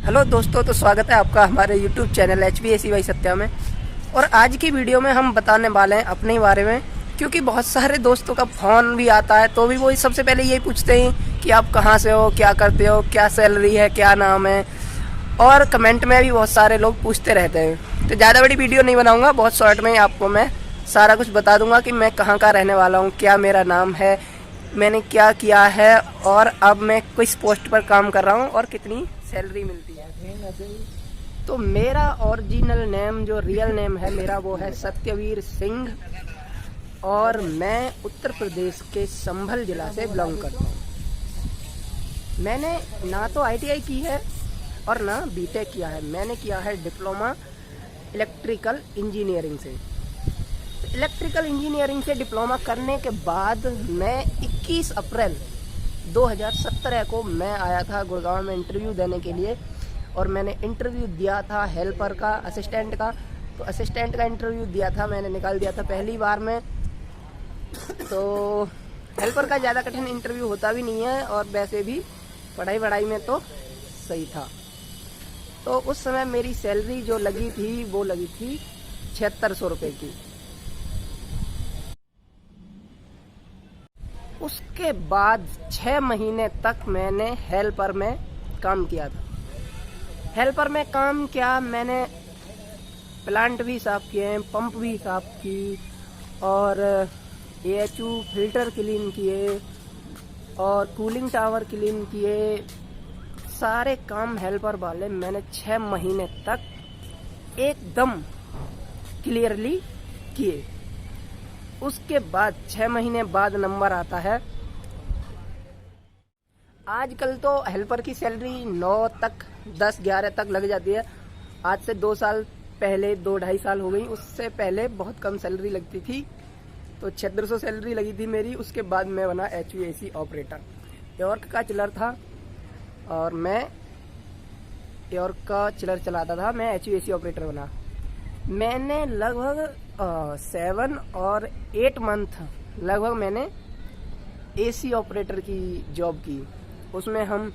Hello दोस्तों, तो स्वागत है आपका हमारे यूट्यूब चैनल HVACY सत्या में। और आज की वीडियो में हम बताने वाले हैं अपने बारे में, क्योंकि बहुत सारे दोस्तों का फ़ोन भी आता है तो भी वो सबसे पहले यही पूछते हैं कि आप कहाँ से हो, क्या करते हो, क्या सैलरी है, क्या नाम है। और कमेंट में भी बहुत सारे लोग पूछते रहते हैं। तो ज़्यादा बड़ी वीडियो नहीं बनाऊँगा, बहुत शॉर्ट में ही आपको मैं सारा कुछ बता दूँगा कि मैं कहाँ का रहने वाला हूँ, क्या मेरा नाम है, मैंने क्या किया है और अब मैं किस पोस्ट पर काम कर रहा हूँ और कितनी सैलरी मिलती है। तो मेरा ओरिजिनल नेम, जो रियल नेम है मेरा, वो है सत्यवीर सिंह और मैं उत्तर प्रदेश के संभल जिला से बिलोंग करता हूँ। मैंने ना तो ITI की है और ना BTech किया है, मैंने किया है डिप्लोमा इलेक्ट्रिकल इंजीनियरिंग से। इलेक्ट्रिकल इंजीनियरिंग से डिप्लोमा करने के बाद मैं 21 अप्रैल 2017 को मैं आया था गुड़गांव में इंटरव्यू देने के लिए। और मैंने इंटरव्यू दिया था हेल्पर का, असिस्टेंट का। तो असिस्टेंट का इंटरव्यू दिया था, मैंने निकाल दिया था पहली बार में। तो हेल्पर का ज़्यादा कठिन इंटरव्यू होता भी नहीं है और वैसे भी पढ़ाई में तो सही था। तो उस समय मेरी सैलरी जो लगी थी वो लगी थी 7600 रुपये की। उसके बाद 6 महीने तक मैंने हेल्पर में काम किया था। हेल्पर में काम किया मैंने, प्लांट भी साफ़ किए, पंप भी साफ़ की और AHU फिल्टर क्लीन किए और कूलिंग टावर क्लीन किए। सारे काम हेल्पर वाले मैंने 6 महीने तक एकदम क्लियरली किए। उसके बाद 6 महीने बाद नंबर आता है। आजकल तो हेल्पर की सैलरी 9 तक, 10, 11 तक लग जाती है। आज से 2 साल पहले, 2-2.5 साल हो गई, उससे पहले बहुत कम सैलरी लगती थी। तो 7600 सैलरी लगी थी मेरी। उसके बाद मैं बना HVAC ऑपरेटर। यॉर्क का चिलर था और मैं यॉर्क का चिलर चलाता था, मैं HVAC ऑपरेटर बना। मैंने लगभग 7 और 8 मंथ लगभग मैंने AC ऑपरेटर की जॉब की। उसमें हम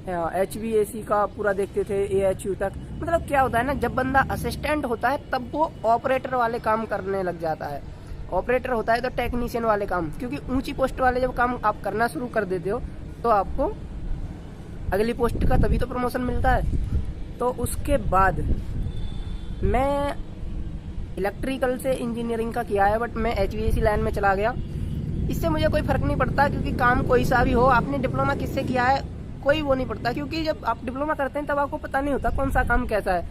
HVAC का पूरा देखते थे, AHU तक। मतलब क्या होता है ना, जब बंदा असिस्टेंट होता है तब वो ऑपरेटर वाले काम करने लग जाता है। ऑपरेटर होता है तो टेक्नीशियन वाले काम, क्योंकि ऊंची पोस्ट वाले जब काम आप करना शुरू कर देते हो तो आपको अगली पोस्ट का तभी तो प्रमोशन मिलता है। तो उसके बाद मैं इलेक्ट्रिकल से इंजीनियरिंग का किया है, बट मैं HVAC लाइन में चला गया। इससे मुझे कोई फर्क नहीं पड़ता, क्योंकि काम कोई सा भी हो, आपने डिप्लोमा किससे किया है कोई वो नहीं पड़ता। क्योंकि जब आप डिप्लोमा करते हैं तब आपको पता नहीं होता कौन सा काम कैसा है।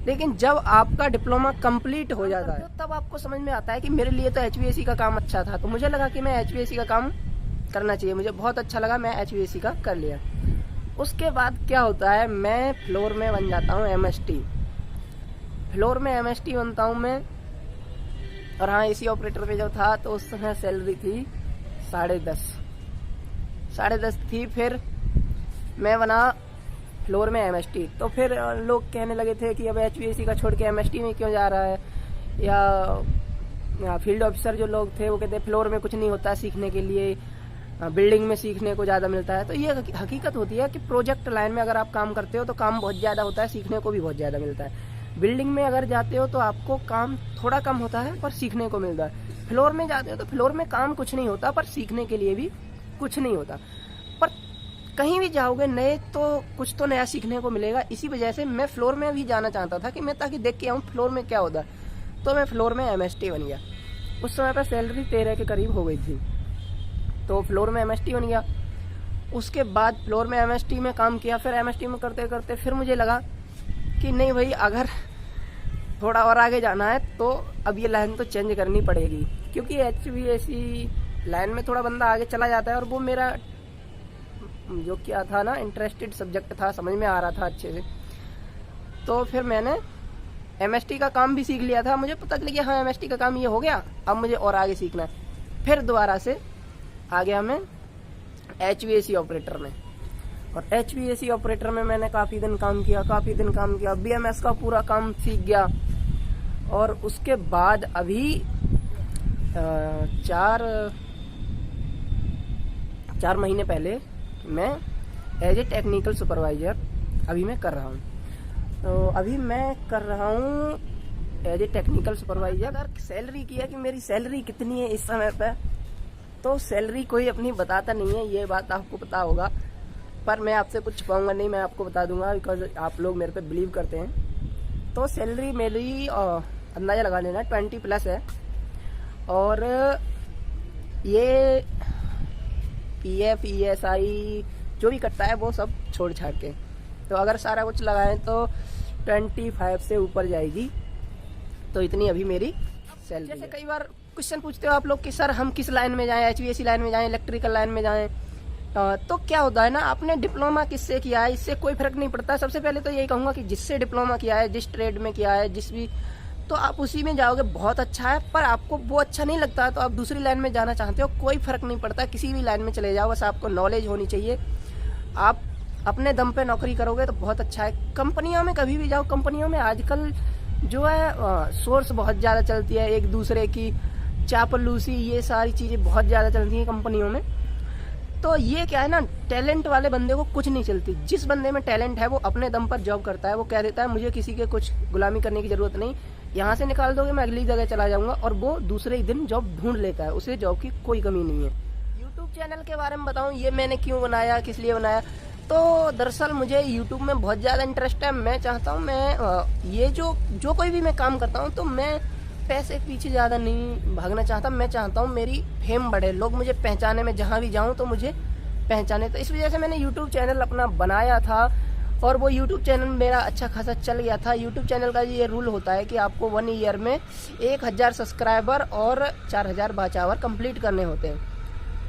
लेकिन जब आपका डिप्लोमा कंप्लीट हो जाता है तब आपको समझ में आता है कि मेरे लिए तो HVAC का काम अच्छा था। तो मुझे लगा कि मैं HVAC का काम करना चाहिए, मुझे बहुत अच्छा लगा, मैं HVAC का कर लिया। उसके बाद क्या होता है, मैं फ्लोर में बन जाता हूँ MST। फ्लोर में MST बनता हूँ मैं। और हाँ, AC ऑपरेटर पे जब था तो उस समय सैलरी थी 10.5 थी। फिर मैं बना फ्लोर में MST। तो फिर लोग कहने लगे थे कि अब HVAC का छोड़ के MST में क्यों जा रहा है, या फील्ड ऑफिसर जो लोग थे वो कहते फ्लोर में कुछ नहीं होता सीखने के लिए, बिल्डिंग में सीखने को ज़्यादा मिलता है। तो ये हकीकत होती है कि प्रोजेक्ट लाइन में अगर आप काम करते हो तो काम बहुत ज़्यादा होता है, सीखने को भी बहुत ज़्यादा मिलता है। बिल्डिंग में अगर जाते हो तो आपको काम थोड़ा कम होता है पर सीखने को मिलता है। फ्लोर में जाते हो तो फ्लोर में काम कुछ नहीं होता पर सीखने के लिए भी कुछ नहीं होता। पर कहीं भी जाओगे नए तो कुछ तो नया सीखने को मिलेगा। इसी वजह से मैं फ्लोर में भी जाना चाहता था कि मैं ताकि देख के आऊँ फ्लोर में क्या होता है। तो मैं फ्लोर में MST बन गया। उस समय पर सैलरी 13 के करीब हो गई थी, तो फ्लोर में MST बन गया। उसके बाद फ्लोर में MST में काम किया। फिर MST में करते करते फिर मुझे लगा कि नहीं भाई, अगर थोड़ा और आगे जाना है तो अब ये लाइन तो चेंज करनी पड़ेगी। क्योंकि HVAC लाइन में थोड़ा बंदा आगे चला जाता है और वो मेरा जो क्या था ना, इंटरेस्टेड सब्जेक्ट था, समझ में आ रहा था अच्छे से। तो फिर मैंने MST का काम भी सीख लिया था। मुझे पता चल गया हाँ MST का काम ये हो गया, अब मुझे और आगे सीखना है। फिर दोबारा से आ गया मैं HVAC ऑपरेटर में। और HVAC ऑपरेटर में मैंने काफ़ी दिन काम किया, BMS का पूरा काम सीख गया। और उसके बाद अभी 4 महीने पहले मैं एज ए टेक्निकल सुपरवाइजर अभी मैं कर रहा हूँ। तो अभी मैं कर रहा हूँ एज ए टेक्निकल सुपरवाइजर। अगर सैलरी की है कि मेरी सैलरी कितनी है इस समय पे, तो सैलरी कोई अपनी बताता नहीं है, ये बात आपको पता होगा, पर मैं आपसे कुछ छुपाऊंगा नहीं, मैं आपको बता दूंगा, बिकॉज आप लोग मेरे पे बिलीव करते हैं। तो सैलरी मेरी अंदाज़ा लगा लेना 20+ है, और ये PF ESI जो भी कटता है वो सब छोड़ छाड़ के, तो अगर सारा कुछ लगाएं तो 25 से ऊपर जाएगी। तो इतनी अभी मेरी सैलरी। जैसे कई बार क्वेश्चन पूछते हो आप लोग कि सर हम किस लाइन में जाएं, HVAC लाइन में जाएं, इलेक्ट्रिकल लाइन में जाएं, तो क्या होता है ना, आपने डिप्लोमा किससे किया है इससे कोई फर्क नहीं पड़ता। सबसे पहले तो यही कहूँगा कि जिससे डिप्लोमा किया है, जिस ट्रेड में किया है, जिस भी, तो आप उसी में जाओगे, बहुत अच्छा है। पर आपको वो अच्छा नहीं लगता तो आप दूसरी लाइन में जाना चाहते हो, कोई फर्क नहीं पड़ता, किसी भी लाइन में चले जाओ, बस आपको नॉलेज होनी चाहिए। आप अपने दम पे नौकरी करोगे तो बहुत अच्छा है। कंपनियों में कभी भी जाओ, कंपनियों में आजकल जो है सोर्स बहुत ज़्यादा चलती है, एक दूसरे की चापलूसी, ये सारी चीज़ें बहुत ज़्यादा चलती हैं कंपनियों में। तो ये क्या है ना, टैलेंट वाले बंदे को कुछ नहीं चलती। जिस बंदे में टैलेंट है वो अपने दम पर जॉब करता है, वो कह देता है मुझे किसी के कुछ गुलामी करने की ज़रूरत नहीं, यहाँ से निकाल दोगे मैं अगली जगह चला जाऊँगा, और वो दूसरे ही दिन जॉब ढूंढ लेता है, उसे जॉब की कोई कमी नहीं है। यूट्यूब चैनल के बारे में बताऊँ, ये मैंने क्यों बनाया, किस लिए बनाया, तो दरअसल मुझे यूट्यूब में बहुत ज़्यादा इंटरेस्ट है। मैं चाहता हूँ मैं ये जो कोई भी मैं काम करता हूँ, तो मैं पैसे के पीछे ज़्यादा नहीं भागना चाहता। मैं चाहता हूँ मेरी फेम बढ़े, लोग मुझे पहचाने, में जहाँ भी जाऊँ तो मुझे पहचाने। तो इस वजह से मैंने यूट्यूब चैनल अपना बनाया था, और वो यूट्यूब चैनल मेरा अच्छा खासा चल गया था। यूट्यूब चैनल का ये रूल होता है कि आपको 1 ईयर में 1000 सब्सक्राइबर और 4000 वॉच आवर कंप्लीट करने होते हैं।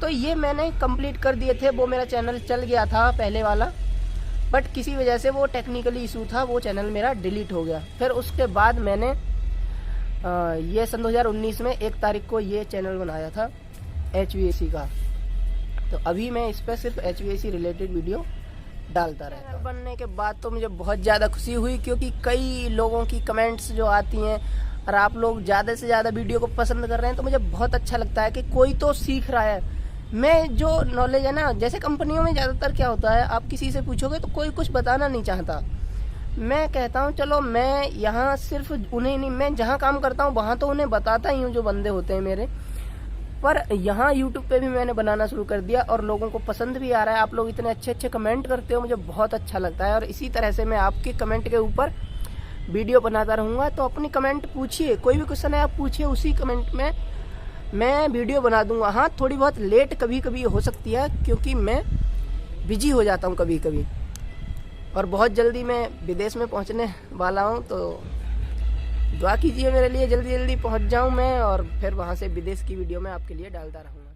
तो ये मैंने कंप्लीट कर दिए थे, वो मेरा चैनल चल गया था पहले वाला, बट किसी वजह से वो टेक्निकली इशू था, वो चैनल मेरा डिलीट हो गया। फिर उसके बाद मैंने ये सन 2019 में 1 तारीख को ये चैनल बनाया था HVAC का। तो अभी मैं इस पर सिर्फ HVAC रिलेटेड वीडियो डालता रहता हूँ। बनने के बाद तो मुझे बहुत ज़्यादा खुशी हुई, क्योंकि कई लोगों की कमेंट्स जो आती हैं और आप लोग ज़्यादा से ज़्यादा वीडियो को पसंद कर रहे हैं, तो मुझे बहुत अच्छा लगता है कि कोई तो सीख रहा है। मैं जो नॉलेज है ना, जैसे कंपनियों में ज़्यादातर क्या होता है, आप किसी से पूछोगे तो कोई कुछ बताना नहीं चाहता। मैं कहता हूँ चलो मैं यहाँ सिर्फ उन्हें नहीं, मैं जहाँ काम करता हूँ वहाँ तो उन्हें बताता ही हूँ जो बंदे होते हैं मेरे, पर यहाँ यूट्यूब पे भी मैंने बनाना शुरू कर दिया और लोगों को पसंद भी आ रहा है। आप लोग इतने अच्छे अच्छे कमेंट करते हो, मुझे बहुत अच्छा लगता है, और इसी तरह से मैं आपके कमेंट के ऊपर वीडियो बनाता रहूँगा। तो अपनी कमेंट पूछिए, कोई भी क्वेश्चन है आप पूछिए, उसी कमेंट में मैं वीडियो बना दूंगा। हाँ, थोड़ी बहुत लेट कभी कभी हो सकती है, क्योंकि मैं बिजी हो जाता हूँ कभी कभी, और बहुत जल्दी मैं विदेश में पहुँचने वाला हूँ। तो दुआ कीजिए मेरे लिए, जल्दी जल्दी पहुँच जाऊँ मैं, और फिर वहाँ से विदेश की वीडियो मैं आपके लिए डालता रहूँगा।